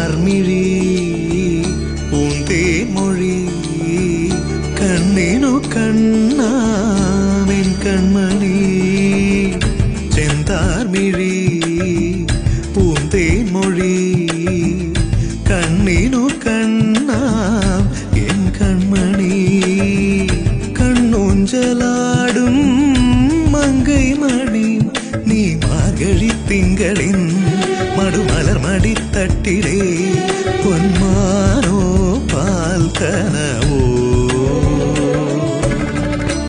ചെന്താർമിഴി പൂന്തേൻമൊഴി കണ്ണിനു കണ്ണാമെൻ കൺമണി ചെന്താർമിഴി പൂന്തേൻമൊഴി കണ്ണിനു കണ്ണാം എൻ കൺമണി കണ്ണൂഞ്ചലാടും മങ്കൈ മണി നീ മാർഗഴി തിങ്കളിൻ മടുമലർ മടിത്തട്ടിലേ